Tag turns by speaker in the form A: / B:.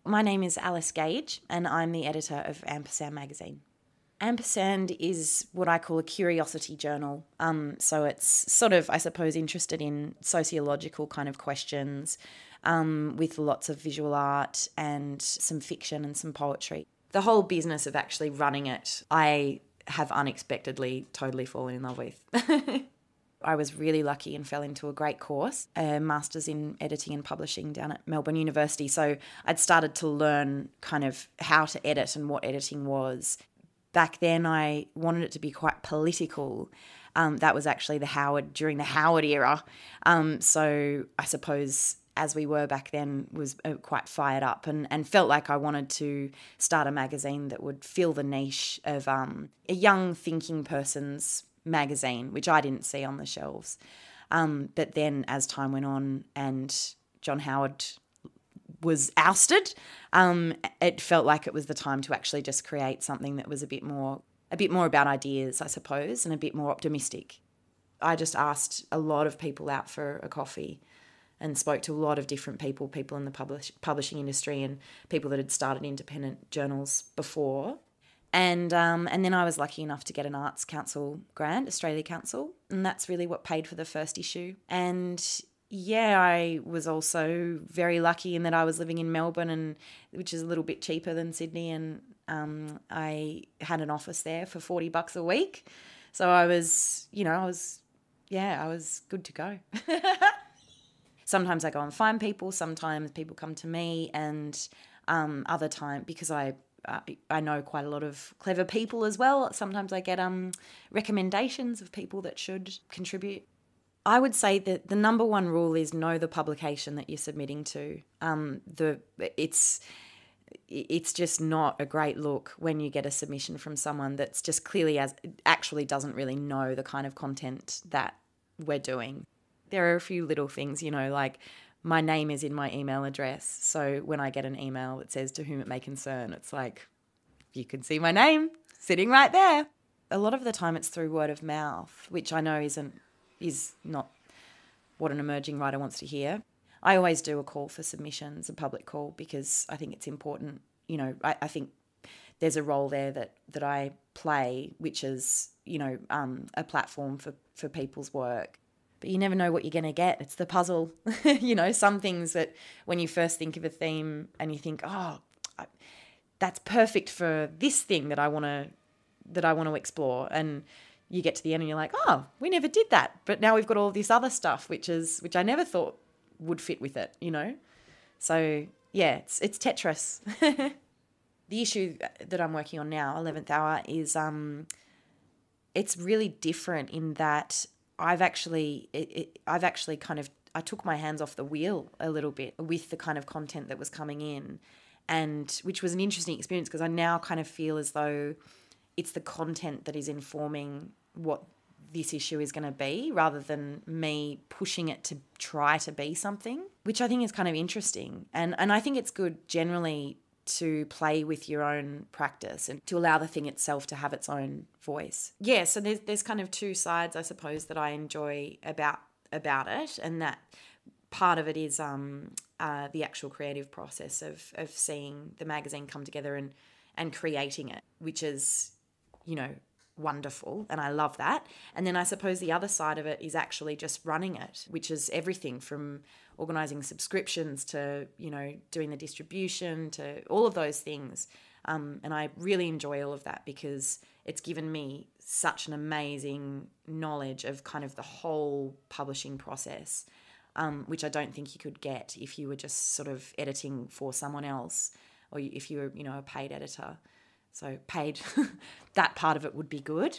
A: My name is Gage, and I'm the editor of Ampersand Magazine. Ampersand is what I call a curiosity journal. So it's sort of, I suppose, interested in sociological kind of questions with lots of visual art and some fiction and some poetry. The whole business of actually running it, I have unexpectedly totally fallen in love with. I was really lucky and fell into a great course, a master's in editing and publishing down at Melbourne University. So I'd started to learn kind of how to edit and what editing was. Back then I wanted it to be quite political. That was actually during the Howard era. So I suppose as we were back then was quite fired up and felt like I wanted to start a magazine that would fill the niche of a young thinking person's magazine, which I didn't see on the shelves. But then as time went on and John Howard was ousted, it felt like it was the time to actually just create something that was a bit more about ideas, I suppose, and a bit more optimistic. I just asked a lot of people out for a coffee and spoke to a lot of different people in the publishing industry and people that had started independent journals before. And then I was lucky enough to get an Arts Council grant, Australia Council, and that's really what paid for the first issue. And yeah, I was also very lucky in that I was living in Melbourne, which is a little bit cheaper than Sydney, and I had an office there for $40 a week. So I was good to go. Sometimes I go and find people, sometimes people come to me, and other time, because I know quite a lot of clever people as well. Sometimes I get recommendations of people that should contribute. I would say that the number one rule is know the publication that you're submitting to. It's just not a great look when you get a submission from someone that's just clearly actually doesn't really know the kind of content that we're doing. There are a few little things, like my name is in my email address. So when I get an email that says to whom it may concern, it's like, you can see my name sitting right there. A lot of the time it's through word of mouth, which I know is not what an emerging writer wants to hear. I always do a call for submissions, a public call, because I think it's important. I think there's a role there that I play, which is, a platform for people's work. But you never know what you're going to get. It's the puzzle. Some things that when you first think of a theme and you think, that's perfect for this thing that I want to explore, and you get to the end and you're like, we never did that, but now we've got all this other stuff which I never thought would fit with it. So yeah, it's Tetris. The issue that I'm working on now, 11th Hour, is it's really different in that I took my hands off the wheel a little bit with the kind of content that was coming in, and which was an interesting experience because I now kind of feel as though it's the content that is informing what this issue is going to be rather than me pushing it to try to be something, which I think is kind of interesting. And I think it's good generally to play with your own practice and to allow the thing itself to have its own voice. Yeah, so there's kind of two sides, I suppose, that I enjoy about it, and that part of it is the actual creative process of seeing the magazine come together and creating it, which is, wonderful, and I love that. And then I suppose the other side of it is actually just running it, which is everything from organising subscriptions to, doing the distribution to all of those things. And I really enjoy all of that because it's given me such an amazing knowledge of kind of the whole publishing process, which I don't think you could get if you were just sort of editing for someone else or if you were, a paid editor. So paid, that part of it would be good.